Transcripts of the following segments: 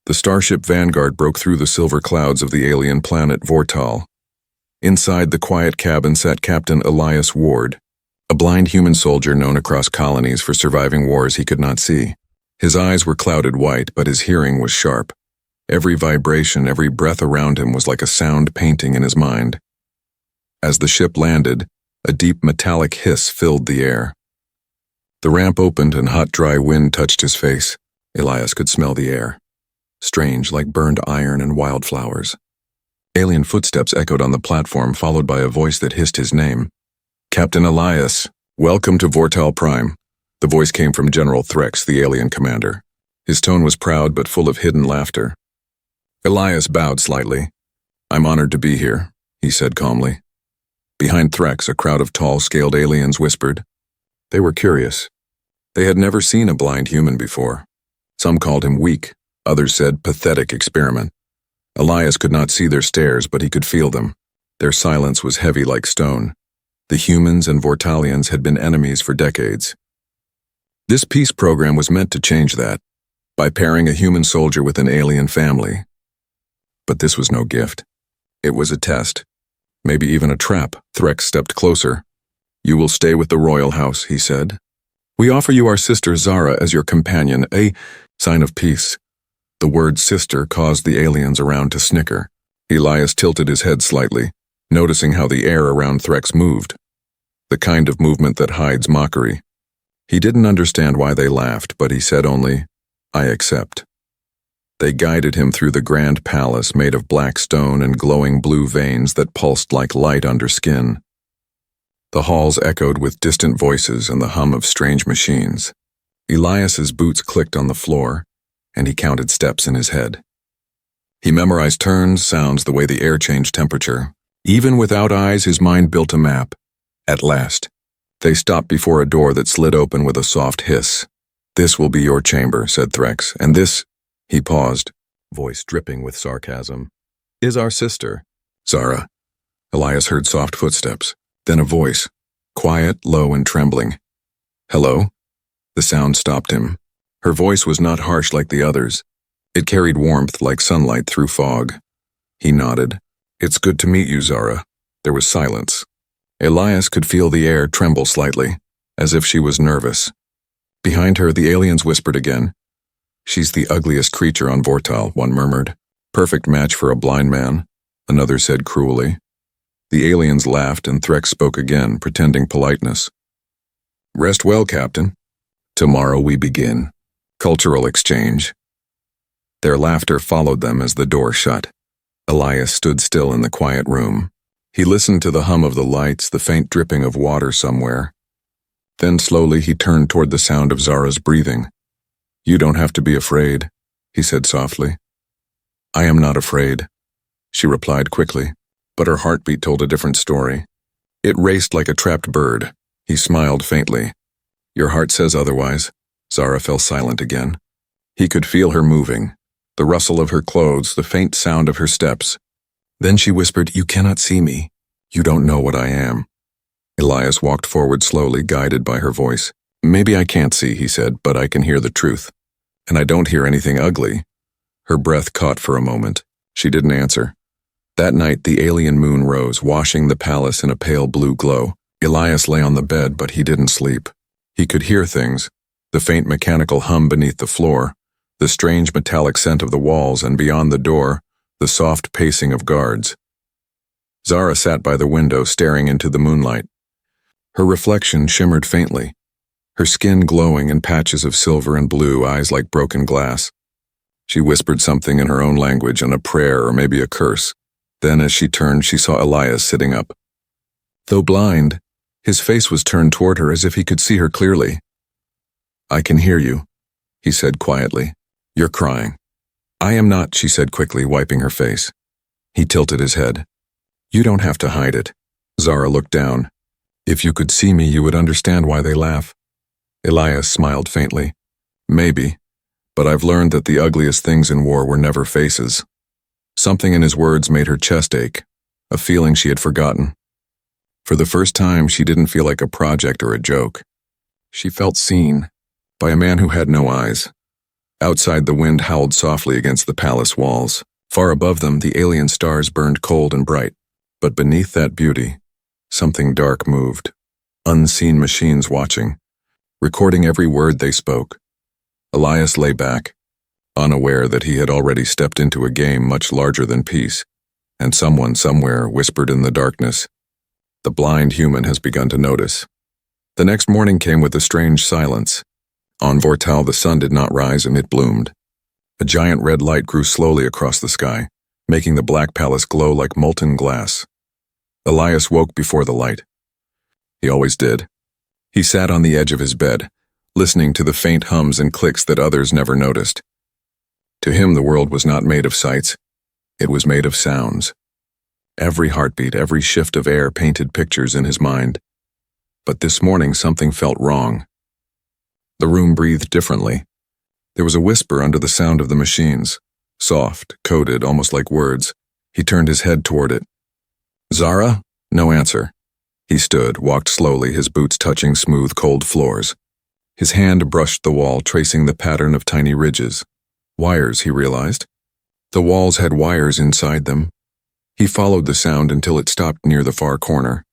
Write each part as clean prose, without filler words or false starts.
The starship Vanguard broke through the silver clouds of the alien planet Vortal. Inside the quiet cabin sat Captain Elias Ward, a blind human soldier known across colonies for surviving wars he could not see. His eyes were clouded white, but his hearing was sharp. Every vibration, every breath around him was like a sound painting in his mind. As the ship landed, a deep metallic hiss filled the air. The ramp opened and hot, dry wind touched his face. Elias could smell the air. Strange, like burned iron and wildflowers. Alien footsteps echoed on the platform, followed by a voice that hissed his name. "Captain Elias, welcome to Vortal Prime." The voice came from General Threx, the alien commander. His tone was proud but full of hidden laughter. Elias bowed slightly. "I'm honored to be here," he said calmly. Behind Threx, a crowd of tall, scaled aliens whispered. They were curious. They had never seen a blind human before. Some called him weak, others said pathetic experiment. Elias could not see their stares, but he could feel them. Their silence was heavy like stone. The humans and Vortalians had been enemies for decades. This peace program was meant to change that, by pairing a human soldier with an alien family. But this was no gift. It was a test. Maybe even a trap. Threx stepped closer. "You will stay with the royal house," he said. "We offer you our sister Zara as your companion, a sign of peace." The word sister caused the aliens around to snicker. Elias tilted his head slightly, noticing how the air around Threx moved. The kind of movement that hides mockery. He didn't understand why they laughed, but he said only, "I accept." They guided him through the grand palace made of black stone and glowing blue veins that pulsed like light under skin. The halls echoed with distant voices and the hum of strange machines. Elias's boots clicked on the floor, and he counted steps in his head. He memorized turns, sounds, the way the air changed temperature. Even without eyes, his mind built a map. At last, they stopped before a door that slid open with a soft hiss. "This will be your chamber," said Threx, "and this—" He paused, voice dripping with sarcasm. "Is our sister, Zara." Elias heard soft footsteps, then a voice, quiet, low, and trembling. "Hello?" The sound stopped him. Her voice was not harsh like the others. It carried warmth like sunlight through fog. He nodded. "It's good to meet you, Zara." There was silence. Elias could feel the air tremble slightly, as if she was nervous. Behind her, the aliens whispered again. "She's the ugliest creature on Vortal," one murmured. "Perfect match for a blind man," another said cruelly. The aliens laughed and Threx spoke again, pretending politeness. "Rest well, Captain. Tomorrow we begin. Cultural exchange." Their laughter followed them as the door shut. Elias stood still in the quiet room. He listened to the hum of the lights, the faint dripping of water somewhere. Then slowly he turned toward the sound of Zara's breathing. "You don't have to be afraid," he said softly. "I am not afraid," she replied quickly, but her heartbeat told a different story. It raced like a trapped bird. He smiled faintly. "Your heart says otherwise." Zara fell silent again. He could feel her moving, the rustle of her clothes, the faint sound of her steps. Then she whispered, "You cannot see me. You don't know what I am." Elias walked forward slowly, guided by her voice. "Maybe I can't see," he said, "but I can hear the truth. And I don't hear anything ugly." Her breath caught for a moment. She didn't answer. That night, the alien moon rose, washing the palace in a pale blue glow. Elias lay on the bed, but he didn't sleep. He could hear things, the faint mechanical hum beneath the floor, the strange metallic scent of the walls, and beyond the door, the soft pacing of guards. Zara sat by the window, staring into the moonlight. Her reflection shimmered faintly, her skin glowing in patches of silver and blue, eyes like broken glass. She whispered something in her own language, and a prayer or maybe a curse. Then, as she turned, she saw Elias sitting up. Though blind, his face was turned toward her as if he could see her clearly. "I can hear you," he said quietly. "You're crying." "I am not," she said quickly, wiping her face. He tilted his head. "You don't have to hide it." Zara looked down. "If you could see me, you would understand why they laugh." Elias smiled faintly. "Maybe, but I've learned that the ugliest things in war were never faces." Something in his words made her chest ache, a feeling she had forgotten. For the first time, she didn't feel like a project or a joke. She felt seen, by a man who had no eyes. Outside, the wind howled softly against the palace walls. Far above them, the alien stars burned cold and bright. But beneath that beauty, something dark moved. Unseen machines watching, recording every word they spoke. Elias lay back, unaware that he had already stepped into a game much larger than peace, and someone somewhere whispered in the darkness, "The blind human has begun to notice." The next morning came with a strange silence. On Vortal, the sun did not rise and it bloomed. A giant red light grew slowly across the sky, making the black palace glow like molten glass. Elias woke before the light. He always did. He sat on the edge of his bed, listening to the faint hums and clicks that others never noticed. To him, the world was not made of sights. It was made of sounds. Every heartbeat, every shift of air painted pictures in his mind. But this morning, something felt wrong. The room breathed differently. There was a whisper under the sound of the machines, soft, coded, almost like words. He turned his head toward it. "Zara?" No answer. He stood, walked slowly, his boots touching smooth, cold floors. His hand brushed the wall, tracing the pattern of tiny ridges. Wires, he realized. The walls had wires inside them. He followed the sound until it stopped near the far corner.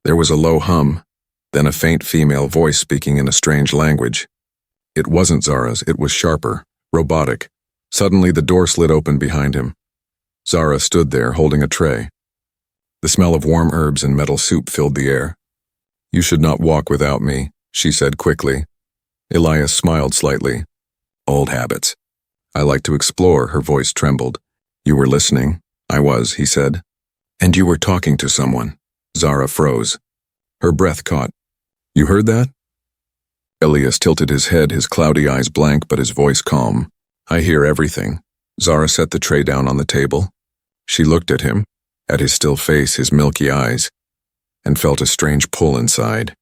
There was a low hum, then a faint female voice speaking in a strange language. It wasn't Zara's, it was sharper, robotic. Suddenly the door slid open behind him. Zara stood there, holding a tray. The smell of warm herbs and metal soup filled the air. "You should not walk without me," she said quickly. Elias smiled slightly. "Old habits. I like to explore," her voice trembled. "You were listening?" "I was," he said. "And you were talking to someone." Zara froze. Her breath caught. "You heard that?" Elias tilted his head, his cloudy eyes blank but his voice calm. "I hear everything." Zara set the tray down on the table. She looked at him, at his still face, his milky eyes, and felt a strange pull inside.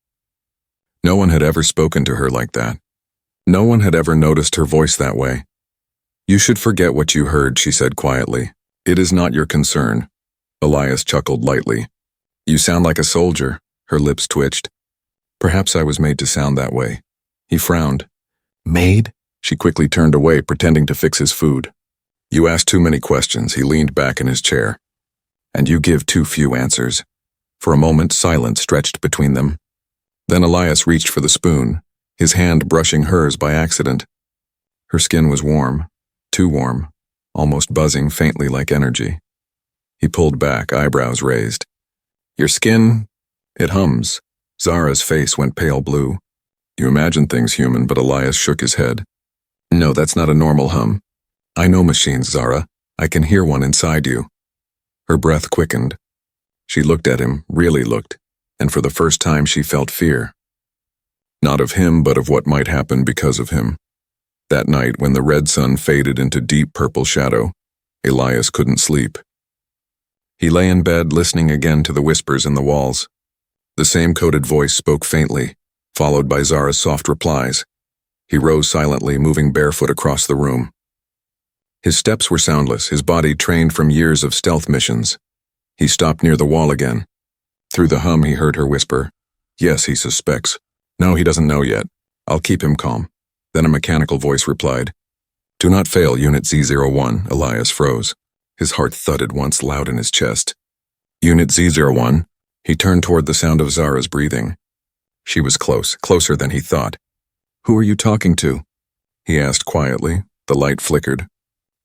No one had ever spoken to her like that. No one had ever noticed her voice that way. "You should forget what you heard," she said quietly. "It is not your concern." Elias chuckled lightly. "You sound like a soldier." Her lips twitched. "Perhaps I was made to sound that way." He frowned. "Made?" She quickly turned away, pretending to fix his food. "You ask too many questions." He leaned back in his chair. "And you give too few answers." For a moment, silence stretched between them. Then Elias reached for the spoon, his hand brushing hers by accident. Her skin was warm, too warm, almost buzzing faintly like energy. He pulled back, eyebrows raised. "Your skin, it hums." Zara's face went pale blue. "You imagine things human," but Elias shook his head. "No, that's not a normal hum. I know machines, Zara. I can hear one inside you." Her breath quickened. She looked at him, really looked, and for the first time she felt fear. Not of him, but of what might happen because of him. That night, when the red sun faded into deep purple shadow, Elias couldn't sleep. He lay in bed, listening again to the whispers in the walls. The same coded voice spoke faintly, followed by Zara's soft replies. He rose silently, moving barefoot across the room. His steps were soundless, his body trained from years of stealth missions. He stopped near the wall again. Through the hum, he heard her whisper, "Yes, he suspects. No, he doesn't know yet. I'll keep him calm." Then a mechanical voice replied, "Do not fail, Unit Z01. Elias froze. His heart thudded once loud in his chest. "Unit Z01. He turned toward the sound of Zara's breathing. She was close, closer than he thought. "Who are you talking to?" he asked quietly. The light flickered.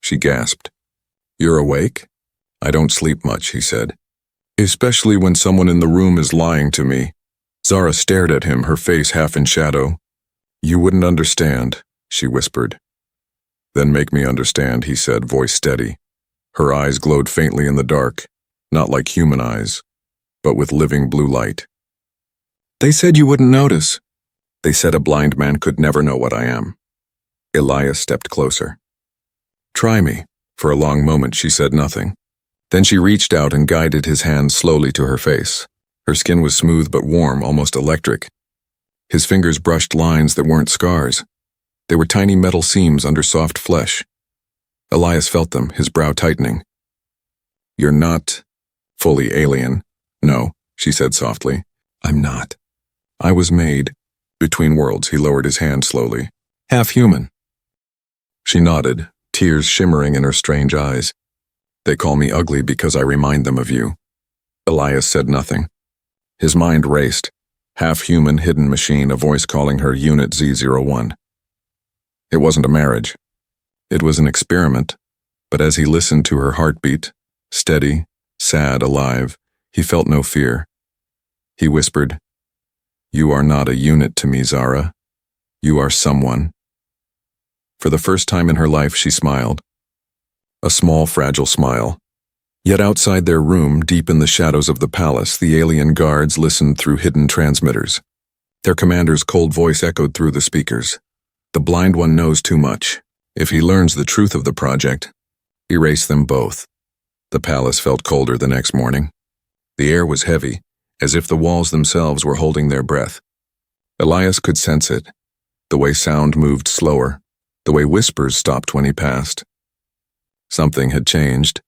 She gasped. "You're awake?" "I don't sleep much," he said. "Especially when someone in the room is lying to me." Zara stared at him, her face half in shadow. "You wouldn't understand," she whispered. "Then make me understand," he said, voice steady. Her eyes glowed faintly in the dark, not like human eyes, but with living blue light. "They said you wouldn't notice." "They said a blind man could never know what I am." Elias stepped closer. "Try me." For a long moment she said nothing. Then she reached out and guided his hand slowly to her face. Her skin was smooth but warm, almost electric. His fingers brushed lines that weren't scars. They were tiny metal seams under soft flesh. Elias felt them, his brow tightening. "You're not fully alien." "No," she said softly. "I'm not. I was made." Between worlds, he lowered his hand slowly. "Half human." She nodded, tears shimmering in her strange eyes. They call me ugly because I remind them of you. Elias said nothing. His mind raced. Half-human hidden machine, a voice calling her Unit Z01. It wasn't a marriage. It was an experiment, but as he listened to her heartbeat, steady, sad, alive, he felt no fear. He whispered, "You are not a unit to me, Zara. You are someone." For the first time in her life, she smiled. A small, fragile smile. Yet outside their room, deep in the shadows of the palace, the alien guards listened through hidden transmitters. Their commander's cold voice echoed through the speakers. "The blind one knows too much. If he learns the truth of the project, erase them both." The palace felt colder the next morning. The air was heavy, as if the walls themselves were holding their breath. Elias could sense it, the way sound moved slower, the way whispers stopped when he passed. Something had changed.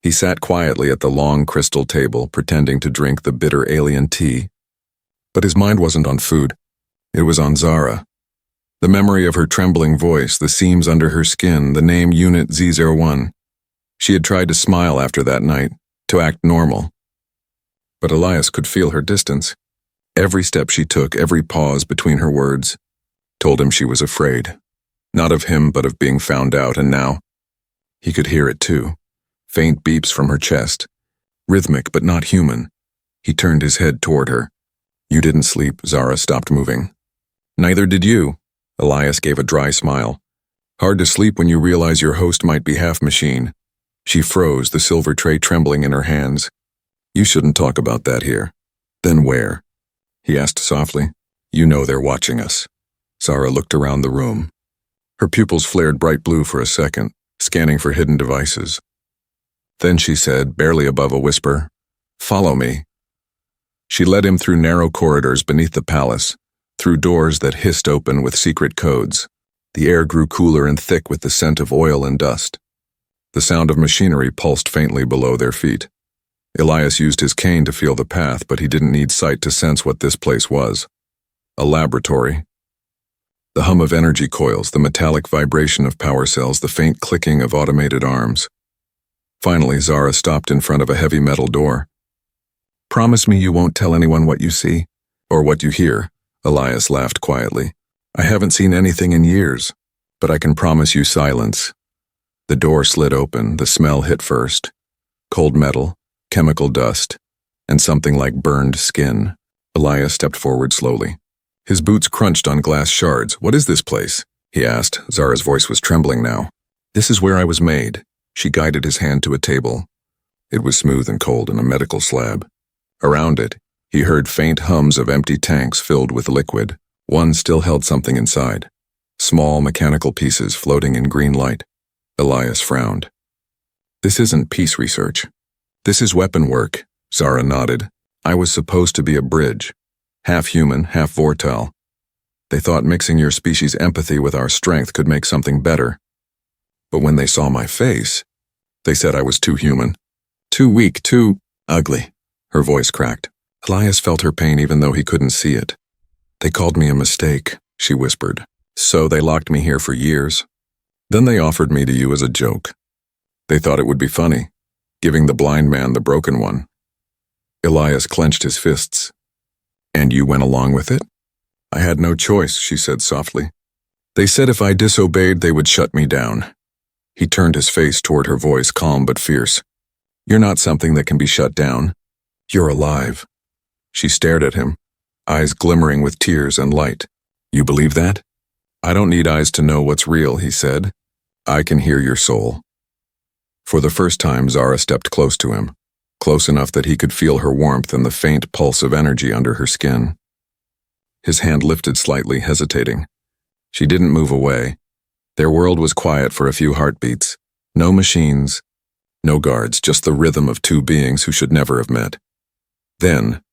He sat quietly at the long crystal table, pretending to drink the bitter alien tea. But his mind wasn't on food. It was on Zara. The memory of her trembling voice, the seams under her skin, the name Unit Z01. She had tried to smile after that night, to act normal. But Elias could feel her distance. Every step she took, every pause between her words, told him she was afraid. Not of him, but of being found out, and now he could hear it too. Faint beeps from her chest. Rhythmic, but not human. He turned his head toward her. "You didn't sleep." Zara stopped moving. "Neither did you." Elias gave a dry smile. "Hard to sleep when you realize your host might be half machine." She froze, the silver tray trembling in her hands. "You shouldn't talk about that here." "Then where?" he asked softly. "You know they're watching us." Zara looked around the room. Her pupils flared bright blue for a second, scanning for hidden devices. Then she said, barely above a whisper, "Follow me." She led him through narrow corridors beneath the palace, through doors that hissed open with secret codes. The air grew cooler and thick with the scent of oil and dust. The sound of machinery pulsed faintly below their feet. Elias used his cane to feel the path, but he didn't need sight to sense what this place was. A laboratory. The hum of energy coils, the metallic vibration of power cells, the faint clicking of automated arms. Finally, Zara stopped in front of a heavy metal door. "Promise me you won't tell anyone what you see, or what you hear," Elias laughed quietly. "I haven't seen anything in years, but I can promise you silence." The door slid open, the smell hit first. Cold metal, chemical dust, and something like burned skin. Elias stepped forward slowly. His boots crunched on glass shards. "What is this place?" he asked. Zara's voice was trembling now. "This is where I was made." She guided his hand to a table. It was smooth and cold and a medical slab. Around it, he heard faint hums of empty tanks filled with liquid. One still held something inside. Small mechanical pieces floating in green light. Elias frowned. "This isn't peace research. This is weapon work," Zara nodded. "I was supposed to be a bridge. Half human, half vortal. They thought mixing your species' empathy with our strength could make something better. But when they saw my face, they said I was too human. Too weak, too ugly." Her voice cracked. Elias felt her pain even though he couldn't see it. "They called me a mistake," she whispered. "So they locked me here for years. Then they offered me to you as a joke. They thought it would be funny, giving the blind man the broken one." Elias clenched his fists. "And you went along with it?" "I had no choice," she said softly. "They said if I disobeyed, they would shut me down." He turned his face toward her, voice calm but fierce. "You're not something that can be shut down. You're alive." She stared at him, eyes glimmering with tears and light. "You believe that?" "I don't need eyes to know what's real," he said. "I can hear your soul." For the first time, Zara stepped close to him, close enough that he could feel her warmth and the faint pulse of energy under her skin. His hand lifted slightly, hesitating. She didn't move away. Their world was quiet for a few heartbeats. No machines, no guards, just the rhythm of two beings who should never have met. Then,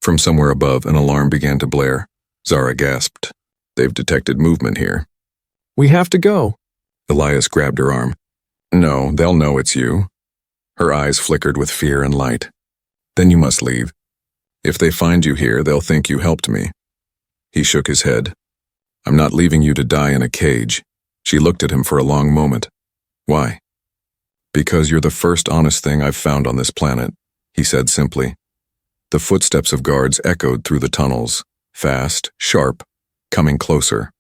from somewhere above, an alarm began to blare. Zara gasped. "They've detected movement here." "We have to go." Elias grabbed her arm. "No, they'll know it's you." Her eyes flickered with fear and light. "Then you must leave. If they find you here, they'll think you helped me." He shook his head. "I'm not leaving you to die in a cage." She looked at him for a long moment. Why? Because you're the first honest thing I've found on this planet, he said simply. The footsteps of guards echoed through the tunnels, fast, sharp, coming closer.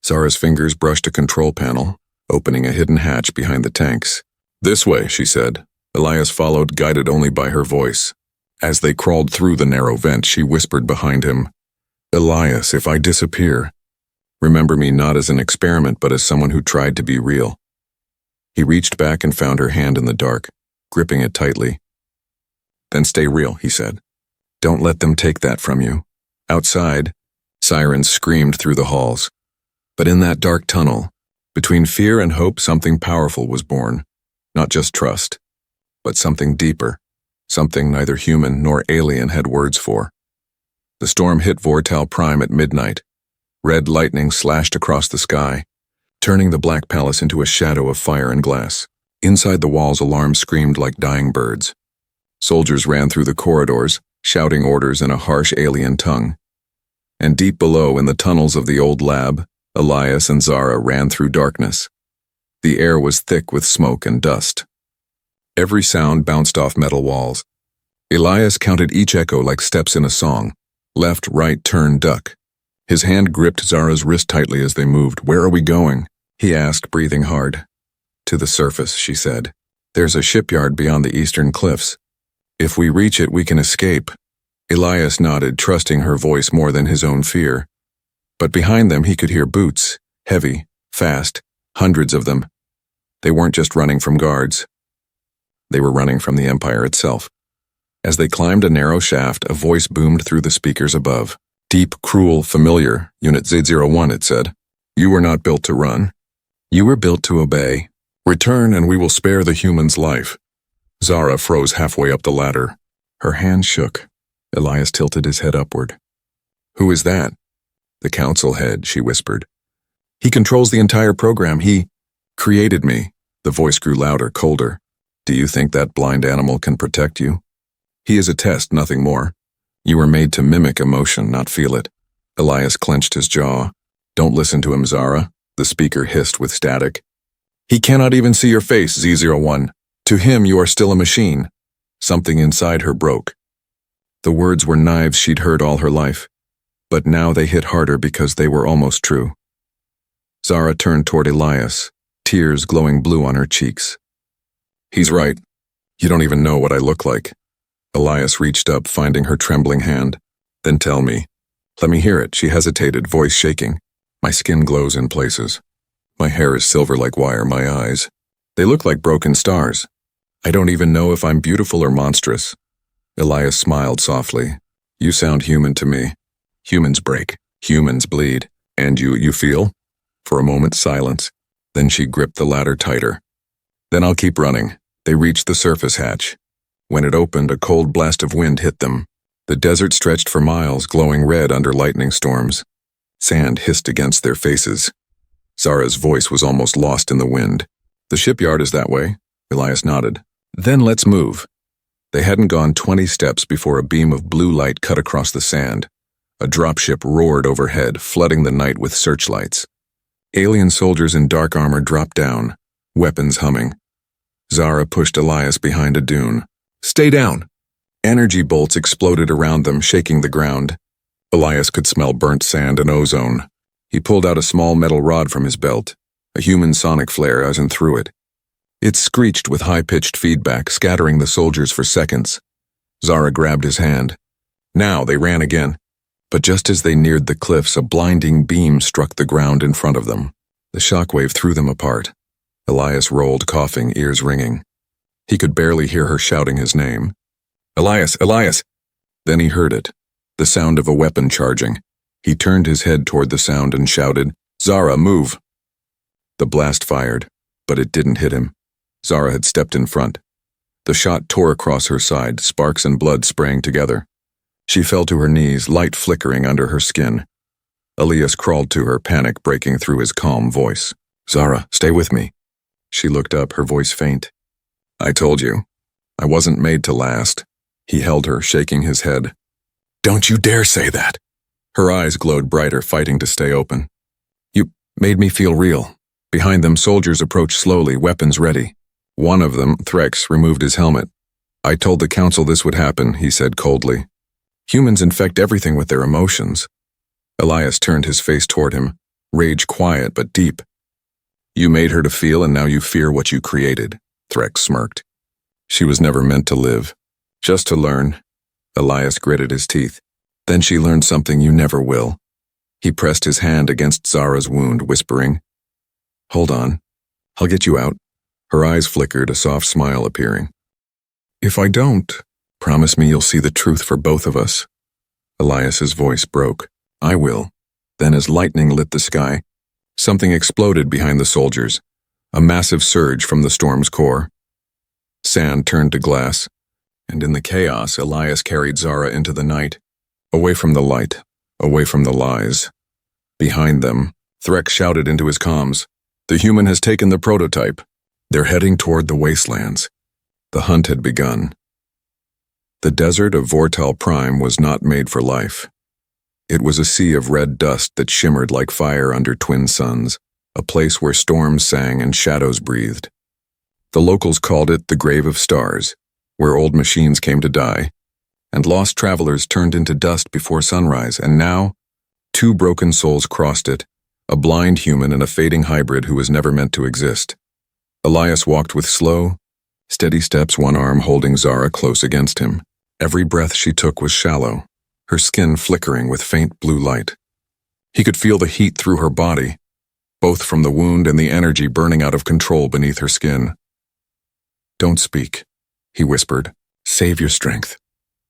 Zara's fingers brushed a control panel, opening a hidden hatch behind the tanks. This way, she said. Elias followed, guided only by her voice. As they crawled through the narrow vent, she whispered behind him, Elias, if I disappear, remember me not as an experiment but as someone who tried to be real. He reached back and found her hand in the dark, gripping it tightly. Then stay real, he said. Don't let them take that from you. Outside, sirens screamed through the halls. But in that dark tunnel, between fear and hope, something powerful was born. Not just trust, but something deeper, something neither human nor alien had words for. The storm hit Vortal Prime at midnight. Red lightning slashed across the sky, turning the Black Palace into a shadow of fire and glass. Inside the walls, alarms screamed like dying birds. Soldiers ran through the corridors, shouting orders in a harsh alien tongue. And deep below, in the tunnels of the old lab, Elias and Zara ran through darkness. The air was thick with smoke and dust. Every sound bounced off metal walls. Elias counted each echo like steps in a song. Left, right, turn, duck. His hand gripped Zara's wrist tightly as they moved. Where are we going? He asked, breathing hard. To the surface, she said. There's a shipyard beyond the eastern cliffs. If we reach it, we can escape. Elias nodded, trusting her voice more than his own fear. But behind them he could hear boots, heavy, fast, hundreds of them. They weren't just running from guards. They were running from the Empire itself. As they climbed a narrow shaft, a voice boomed through the speakers above. Deep, cruel, familiar, Unit Z01, it said. You were not built to run. You were built to obey. Return and we will spare the human's life. Zara froze halfway up the ladder. Her hand shook. Elias tilted his head upward. Who is that? The council head, she whispered. He controls the entire program. He created me. The voice grew louder, colder. Do you think that blind animal can protect you? He is a test, nothing more. You were made to mimic emotion, not feel it. Elias clenched his jaw. Don't listen to him, Zara, the speaker hissed with static. He cannot even see your face, Z01. To him, you are still a machine. Something inside her broke. The words were knives she'd heard all her life, but now they hit harder because they were almost true. Zara turned toward Elias, tears glowing blue on her cheeks. He's right. You don't even know what I look like. Elias reached up, finding her trembling hand. Then tell me. Let me hear it, she hesitated, voice shaking. My skin glows in places. My hair is silver like wire, my eyes. They look like broken stars. I don't even know if I'm beautiful or monstrous. Elias smiled softly. You sound human to me. Humans break. Humans bleed. And you feel? For a moment, silence. Then she gripped the ladder tighter. Then I'll keep running. They reached the surface hatch. When it opened, a cold blast of wind hit them. The desert stretched for miles, glowing red under lightning storms. Sand hissed against their faces. Zara's voice was almost lost in the wind. The shipyard is that way. Elias nodded. Then let's move. They hadn't gone 20 steps before a beam of blue light cut across the sand. A dropship roared overhead, flooding the night with searchlights. Alien soldiers in dark armor dropped down, weapons humming. Zara pushed Elias behind a dune. Stay down! Energy bolts exploded around them, shaking the ground. Elias could smell burnt sand and ozone. He pulled out a small metal rod from his belt, a human sonic flare as and threw it. It screeched with high-pitched feedback, scattering the soldiers for seconds. Zara grabbed his hand. Now they ran again. But just as they neared the cliffs, a blinding beam struck the ground in front of them. The shockwave threw them apart. Elias rolled, coughing, ears ringing. He could barely hear her shouting his name. Elias, Elias! Then he heard it, the sound of a weapon charging. He turned his head toward the sound and shouted, Zara, move! The blast fired, but it didn't hit him. Zara had stepped in front. The shot tore across her side, sparks and blood spraying together. She fell to her knees, light flickering under her skin. Elias crawled to her, panic breaking through his calm voice. Zara, stay with me. She looked up, her voice faint. I told you. I wasn't made to last. He held her, shaking his head. Don't you dare say that. Her eyes glowed brighter, fighting to stay open. You made me feel real. Behind them, soldiers approached slowly, weapons ready. One of them, Threx, removed his helmet. "I told the council this would happen," he said coldly. "Humans infect everything with their emotions." Elias turned his face toward him, rage quiet but deep. "You made her to feel, and now you fear what you created," Threx smirked. "She was never meant to live, just to learn." Elias gritted his teeth. "Then she learned something you never will." He pressed his hand against Zara's wound, whispering, "Hold on, I'll get you out." Her eyes flickered, a soft smile appearing. "If I don't, promise me you'll see the truth for both of us." Elias's voice broke. "I will." Then as lightning lit the sky, something exploded behind the soldiers, a massive surge from the storm's core. Sand turned to glass, and in the chaos, Elias carried Zara into the night, away from the light, away from the lies. Behind them, Threx shouted into his comms, "The human has taken the prototype. They're heading toward the wastelands." The hunt had begun. The desert of Vortal Prime was not made for life. It was a sea of red dust that shimmered like fire under twin suns, a place where storms sang and shadows breathed. The locals called it the Grave of Stars, where old machines came to die, and lost travelers turned into dust before sunrise, and now, two broken souls crossed it, a blind human and a fading hybrid who was never meant to exist. Elias walked with slow, steady steps, one arm holding Zara close against him. Every breath she took was shallow, her skin flickering with faint blue light. He could feel the heat through her body, both from the wound and the energy burning out of control beneath her skin. "Don't speak," he whispered. "Save your strength."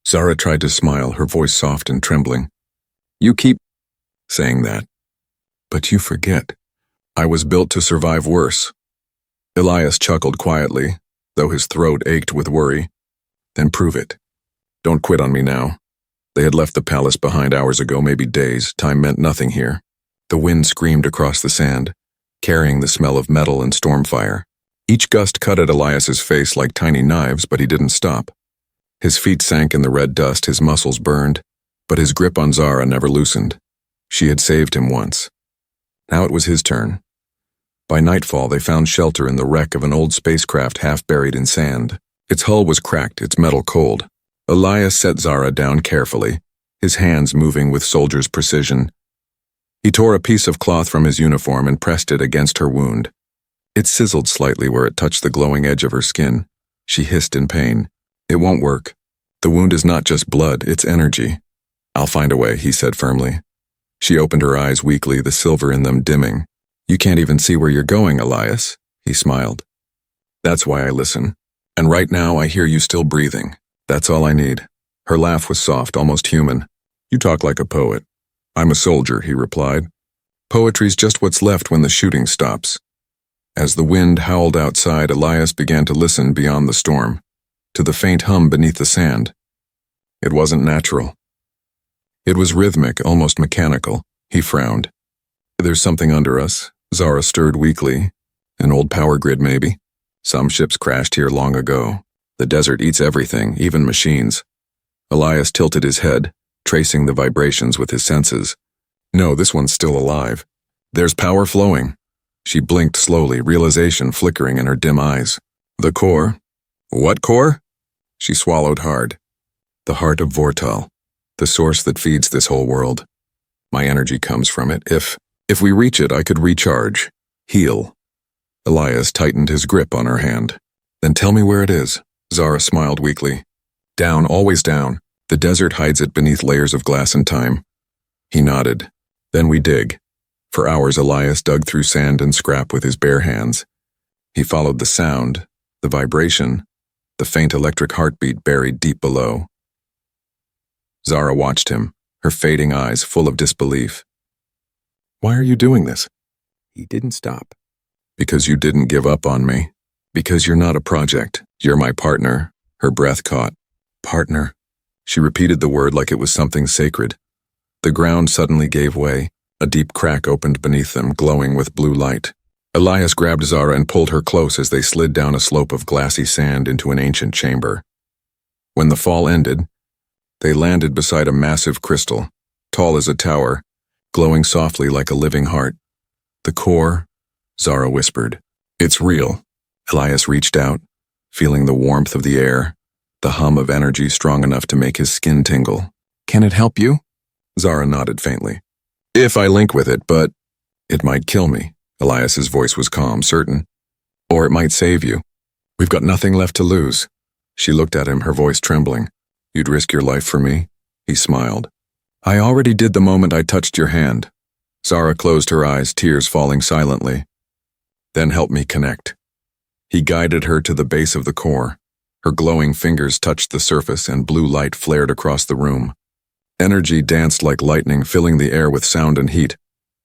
Zara tried to smile, her voice soft and trembling. "You keep saying that, but you forget. I was built to survive worse." Elias chuckled quietly, though his throat ached with worry. "Then prove it. Don't quit on me now." They had left the palace behind hours ago, maybe days. Time meant nothing here. The wind screamed across the sand, carrying the smell of metal and stormfire. Each gust cut at Elias's face like tiny knives, but he didn't stop. His feet sank in the red dust, his muscles burned, but his grip on Zara never loosened. She had saved him once. Now it was his turn. By nightfall, they found shelter in the wreck of an old spacecraft half buried in sand. Its hull was cracked, its metal cold. Elias set Zara down carefully, his hands moving with soldier's precision. He tore a piece of cloth from his uniform and pressed it against her wound. It sizzled slightly where it touched the glowing edge of her skin. She hissed in pain. "It won't work. The wound is not just blood, it's energy." "I'll find a way," he said firmly. She opened her eyes weakly, the silver in them dimming. "You can't even see where you're going, Elias," he smiled. "That's why I listen. And right now I hear you still breathing. That's all I need." Her laugh was soft, almost human. "You talk like a poet." "I'm a soldier," he replied. "Poetry's just what's left when the shooting stops." As the wind howled outside, Elias began to listen beyond the storm, to the faint hum beneath the sand. It wasn't natural. It was rhythmic, almost mechanical. He frowned. "There's something under us," Zara stirred weakly. "An old power grid, maybe. Some ships crashed here long ago. The desert eats everything, even machines." Elias tilted his head, tracing the vibrations with his senses. "No, this one's still alive. There's power flowing." She blinked slowly, realization flickering in her dim eyes. "The core." "What core?" She swallowed hard. "The heart of Vortal, the source that feeds this whole world. My energy comes from it. If we reach it, I could recharge, heal." Elias tightened his grip on her hand. "Then tell me where it is." Zara smiled weakly. "Down, always down. The desert hides it beneath layers of glass and time." He nodded. "Then we dig." For hours, Elias dug through sand and scrap with his bare hands. He followed the sound, the vibration, the faint electric heartbeat buried deep below. Zara watched him, her fading eyes full of disbelief. "Why are you doing this?" He didn't stop. "Because you didn't give up on me. Because you're not a project. You're my partner." Her breath caught. "Partner." She repeated the word like it was something sacred. The ground suddenly gave way. A deep crack opened beneath them, glowing with blue light. Elias grabbed Zara and pulled her close as they slid down a slope of glassy sand into an ancient chamber. When the fall ended, they landed beside a massive crystal, tall as a tower, glowing softly like a living heart. The core, Zara whispered. It's real. Elias reached out, feeling the warmth of the air, the hum of energy strong enough to make his skin tingle. Can it help you? Zara nodded faintly. If I link with it, but it might kill me. Elias's voice was calm, certain. Or it might save you. We've got nothing left to lose. She looked at him, her voice trembling. You'd risk your life for me? He smiled. I already did the moment I touched your hand. Zara closed her eyes, tears falling silently. Then help me connect. He guided her to the base of the core. Her glowing fingers touched the surface and blue light flared across the room. Energy danced like lightning, filling the air with sound and heat.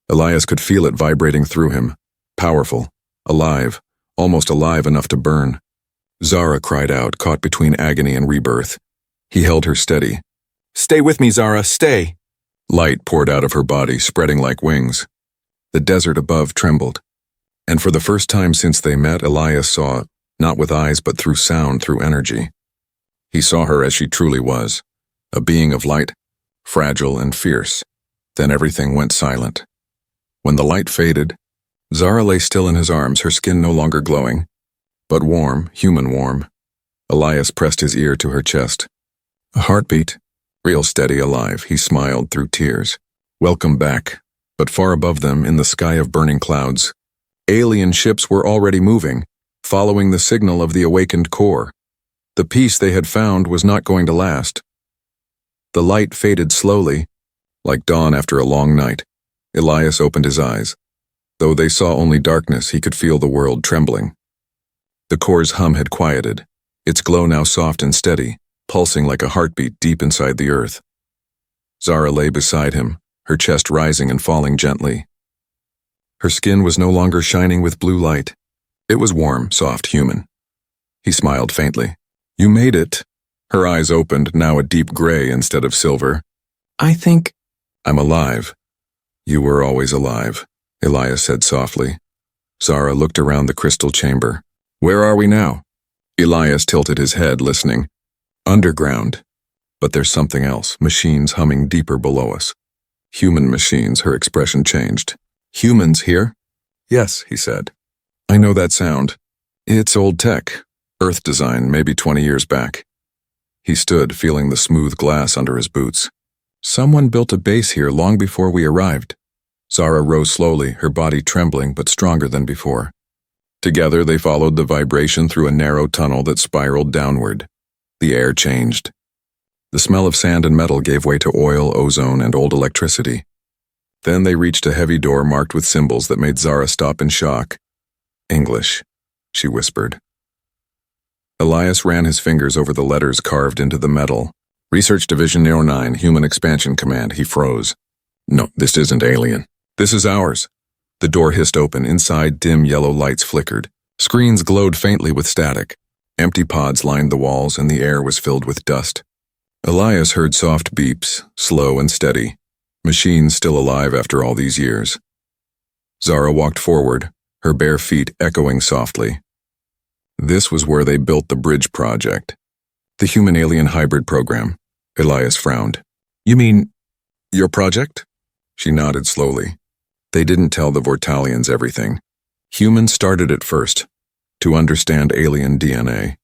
Elias could feel it vibrating through him. Powerful, alive, almost alive enough to burn. Zara cried out, caught between agony and rebirth. He held her steady. Stay with me, Zara, stay! Light poured out of her body, spreading like wings. The desert above trembled. And for the first time since they met, Elias saw, not with eyes but through sound, through energy. He saw her as she truly was, a being of light, fragile and fierce. Then everything went silent. When the light faded, Zara lay still in his arms, her skin no longer glowing, but warm, human warm. Elias pressed his ear to her chest. A heartbeat, real steady, alive. He smiled through tears. Welcome back. But far above them, in the sky of burning clouds, alien ships were already moving, following the signal of the awakened core. The peace they had found was not going to last. The light faded slowly, like dawn after a long night. Elias opened his eyes. Though they saw only darkness, he could feel the world trembling. The core's hum had quieted, its glow now soft and steady, pulsing like a heartbeat deep inside the earth. Zara lay beside him, her chest rising and falling gently. Her skin was no longer shining with blue light. It was warm, soft, human. He smiled faintly. You made it. Her eyes opened, now a deep gray instead of silver. I think I'm alive. You were always alive, Elias said softly. Zara looked around the crystal chamber. Where are we now? Elias tilted his head, listening. Underground. But there's something else, machines humming deeper below us. Human machines, her expression changed. Humans here? Yes, he said. I know that sound. It's old tech, Earth design, maybe 20 years back. He stood, feeling the smooth glass under his boots. Someone built a base here long before we arrived. Zara rose slowly, her body trembling but stronger than before. Together they followed the vibration through a narrow tunnel that spiraled downward. The air changed. The smell of sand and metal gave way to oil, ozone, and old electricity. Then they reached a heavy door marked with symbols that made Zara stop in shock. English, she whispered. Elias ran his fingers over the letters carved into the metal. Research Division 09, Human Expansion Command. He froze. No, this isn't alien. This is ours. The door hissed open. Inside, dim yellow lights flickered. Screens glowed faintly with static. Empty pods lined the walls, and the air was filled with dust. Elias heard soft beeps, slow and steady. Machines still alive after all these years. Zara walked forward, her bare feet echoing softly. This was where they built the bridge project. The human-alien hybrid program. Elias frowned. You mean, your project? She nodded slowly. They didn't tell the Vortalians everything. Humans started it first, to understand alien DNA.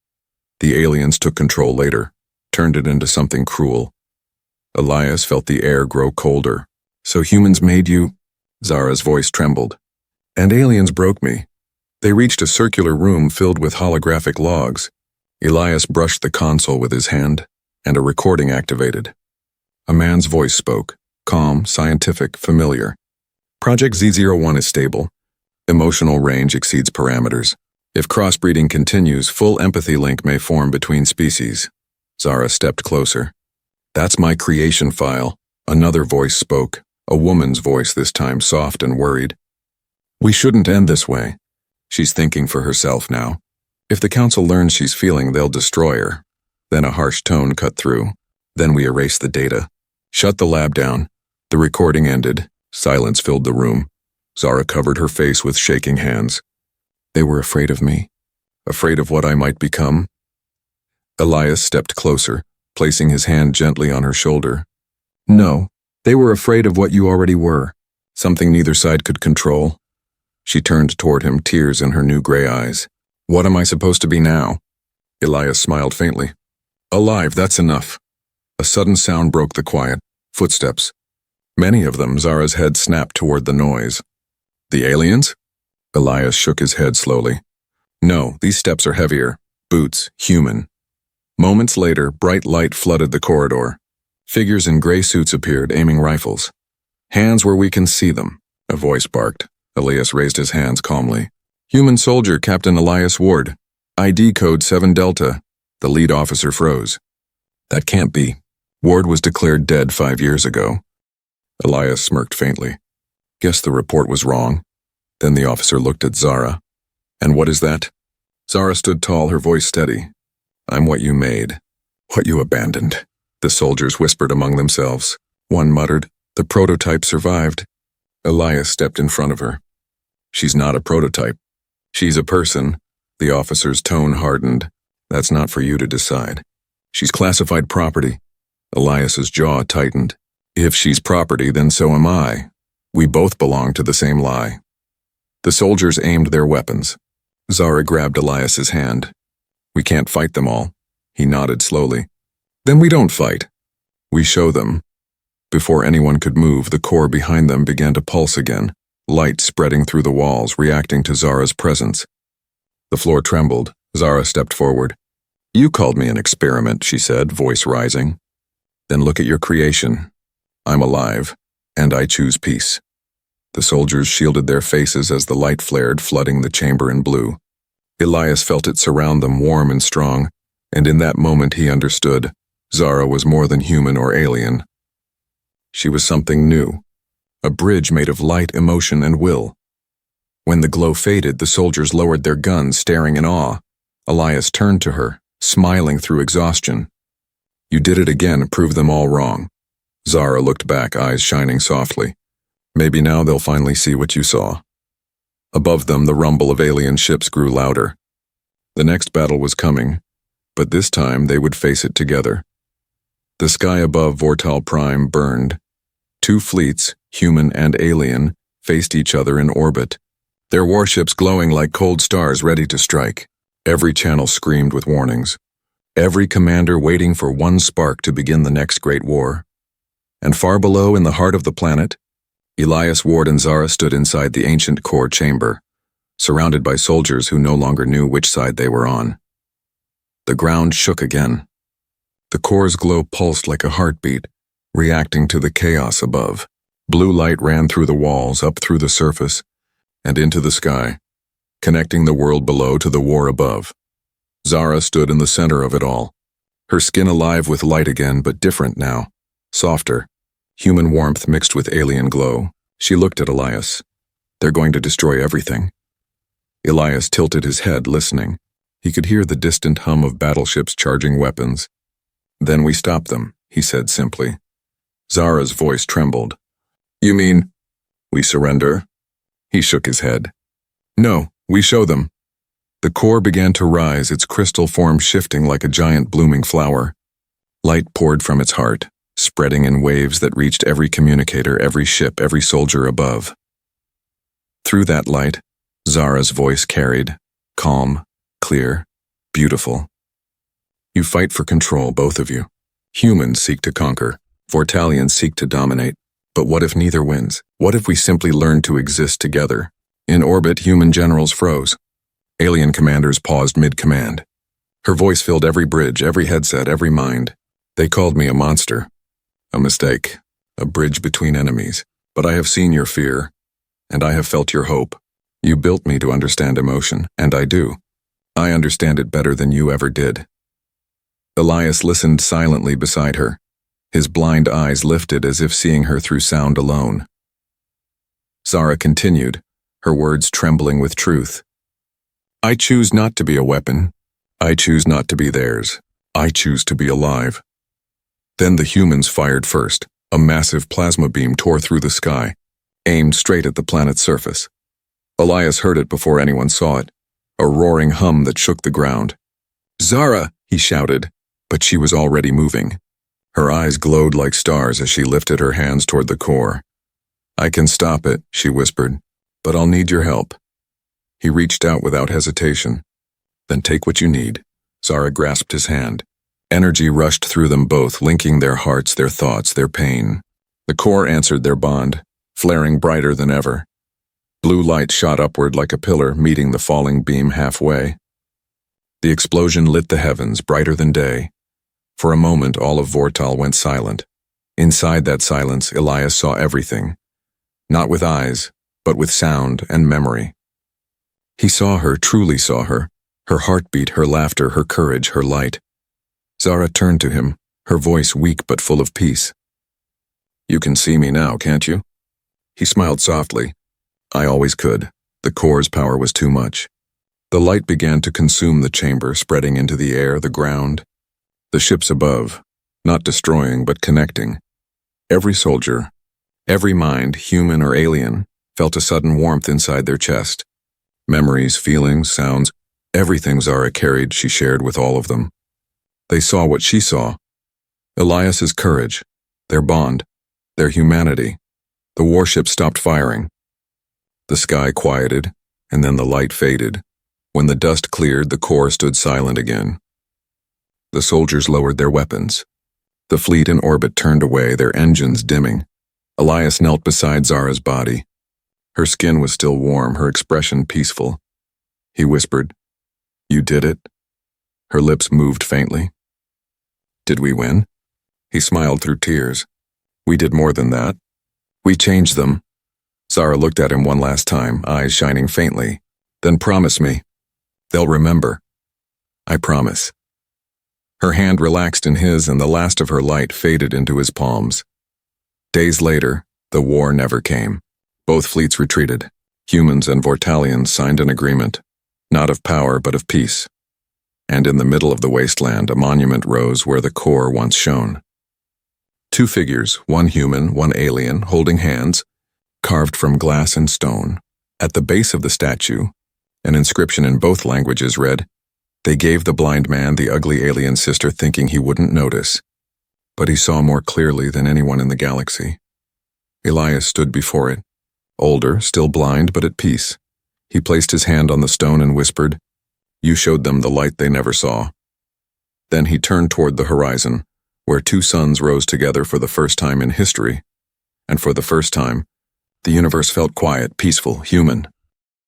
The aliens took control later, turned it into something cruel. Elias felt the air grow colder. So humans made you? Zara's voice trembled. And aliens broke me. They reached a circular room filled with holographic logs. Elias brushed the console with his hand, and a recording activated. A man's voice spoke, calm, scientific, familiar. Project Z01 is stable. Emotional range exceeds parameters. If crossbreeding continues, full empathy link may form between species. Zara stepped closer. That's my creation file. Another voice spoke, a woman's voice this time, soft and worried. We shouldn't end this way. She's thinking for herself now. If the council learns she's feeling, they'll destroy her. Then a harsh tone cut through. Then we erase the data. Shut the lab down. The recording ended. Silence filled the room. Zara covered her face with shaking hands. They were afraid of me. Afraid of what I might become. Elias stepped closer, placing his hand gently on her shoulder. No, they were afraid of what you already were. Something neither side could control. She turned toward him, tears in her new gray eyes. What am I supposed to be now? Elias smiled faintly. Alive, that's enough. A sudden sound broke the quiet. Footsteps. Many of them. Zara's head snapped toward the noise. The aliens? Elias shook his head slowly. No, these steps are heavier. Boots, human. Moments later, bright light flooded the corridor. Figures in gray suits appeared, aiming rifles. Hands where we can see them, a voice barked. Elias raised his hands calmly. Human soldier, Captain Elias Ward. ID code 7 Delta. The lead officer froze. That can't be. Ward was declared dead 5 years ago. Elias smirked faintly. Guess the report was wrong. Then the officer looked at Zara. And what is that? Zara stood tall, her voice steady. I'm what you made. What you abandoned. The soldiers whispered among themselves. One muttered, the prototype survived. Elias stepped in front of her. She's not a prototype. She's a person. The officer's tone hardened. That's not for you to decide. She's classified property. Elias's jaw tightened. If she's property, then so am I. We both belong to the same lie. The soldiers aimed their weapons. Zara grabbed Elias's hand. We can't fight them all. He nodded slowly. Then we don't fight. We show them. Before anyone could move, the core behind them began to pulse again, light spreading through the walls, reacting to Zara's presence. The floor trembled. Zara stepped forward. You called me an experiment, she said, voice rising. Then look at your creation. I'm alive, and I choose peace. The soldiers shielded their faces as the light flared, flooding the chamber in blue. Elias felt it surround them, warm and strong, and in that moment he understood. Zara was more than human or alien. She was something new, a bridge made of light, emotion, and will. When the glow faded, the soldiers lowered their guns, staring in awe. Elias turned to her, smiling through exhaustion. You did it again, proved them all wrong. Zara looked back, eyes shining softly. Maybe now they'll finally see what you saw. Above them, the rumble of alien ships grew louder. The next battle was coming, but this time they would face it together. The sky above Vortal Prime burned. 2 fleets, human and alien, faced each other in orbit, their warships glowing like cold stars ready to strike. Every channel screamed with warnings. Every commander waiting for one spark to begin the next great war. And far below, in the heart of the planet, Elias Ward and Zara stood inside the ancient core chamber, surrounded by soldiers who no longer knew which side they were on. The ground shook again. The core's glow pulsed like a heartbeat, reacting to the chaos above. Blue light ran through the walls, up through the surface, and into the sky, connecting the world below to the war above. Zara stood in the center of it all, her skin alive with light again, but different now, softer, human warmth mixed with alien glow. She looked at Elias. They're going to destroy everything. Elias tilted his head, listening. He could hear the distant hum of battleships charging weapons. Then we stop them, he said simply. Zara's voice trembled. You mean, we surrender? He shook his head. No, we show them. The core began to rise, its crystal form shifting like a giant blooming flower. Light poured from its heart, spreading in waves that reached every communicator, every ship, every soldier above. Through that light, Zara's voice carried, calm, clear, beautiful. You fight for control, both of you. Humans seek to conquer, Vortalians seek to dominate. But what if neither wins? What if we simply learn to exist together? In orbit, human generals froze. Alien commanders paused mid-command. Her voice filled every bridge, every headset, every mind. They called me a monster. A mistake. A bridge between enemies. But I have seen your fear, and I have felt your hope. You built me to understand emotion, and I do. I understand it better than you ever did. Elias listened silently beside her. His blind eyes lifted as if seeing her through sound alone. Zara continued, her words trembling with truth. I choose not to be a weapon. I choose not to be theirs. I choose to be alive. Then the humans fired first. A massive plasma beam tore through the sky, aimed straight at the planet's surface. Elias heard it before anyone saw it, a roaring hum that shook the ground. Zara, he shouted, but she was already moving. Her eyes glowed like stars as she lifted her hands toward the core. I can stop it, she whispered. But I'll need your help." He reached out without hesitation. "Then take what you need." Zara grasped his hand. Energy rushed through them both, linking their hearts, their thoughts, their pain. The core answered their bond, flaring brighter than ever. Blue light shot upward like a pillar, meeting the falling beam halfway. The explosion lit the heavens, brighter than day. For a moment, all of Vortal went silent. Inside that silence, Elias saw everything. Not with eyes, but with sound and memory. He saw her, truly saw her. Her heartbeat, her laughter, her courage, her light. Zara turned to him, her voice weak but full of peace. "You can see me now, can't you?" He smiled softly. "I always could. The core's power was too much." The light began to consume the chamber, spreading into the air, the ground, the ships above, not destroying but connecting. Every soldier, every mind, human or alien, felt a sudden warmth inside their chest. Memories, feelings, sounds, everything Zara carried, she shared with all of them. They saw what she saw. Elias's courage, their bond, their humanity. The warship stopped firing. The sky quieted, and then the light faded. When the dust cleared, the core stood silent again. The soldiers lowered their weapons. The fleet in orbit turned away, their engines dimming. Elias knelt beside Zara's body. Her skin was still warm, her expression peaceful. He whispered, "You did it?" Her lips moved faintly. "Did we win?" He smiled through tears. "We did more than that. We changed them." Zara looked at him one last time, eyes shining faintly. "Then promise me. They'll remember." "I promise." Her hand relaxed in his, and the last of her light faded into his palms. Days later, the war never came. Both fleets retreated. Humans and Vortalians signed an agreement, not of power but of peace. And in the middle of the wasteland, a monument rose where the core once shone. Two figures, one human, one alien, holding hands, carved from glass and stone. At the base of the statue, an inscription in both languages read, "They gave the blind man the ugly alien sister thinking he wouldn't notice." But he saw more clearly than anyone in the galaxy. Elias stood before it, older, still blind but at peace. He placed his hand on the stone and whispered, "You showed them the light they never saw." Then he turned toward the horizon, where two suns rose together for the first time in history. And for the first time, the universe felt quiet, peaceful, human.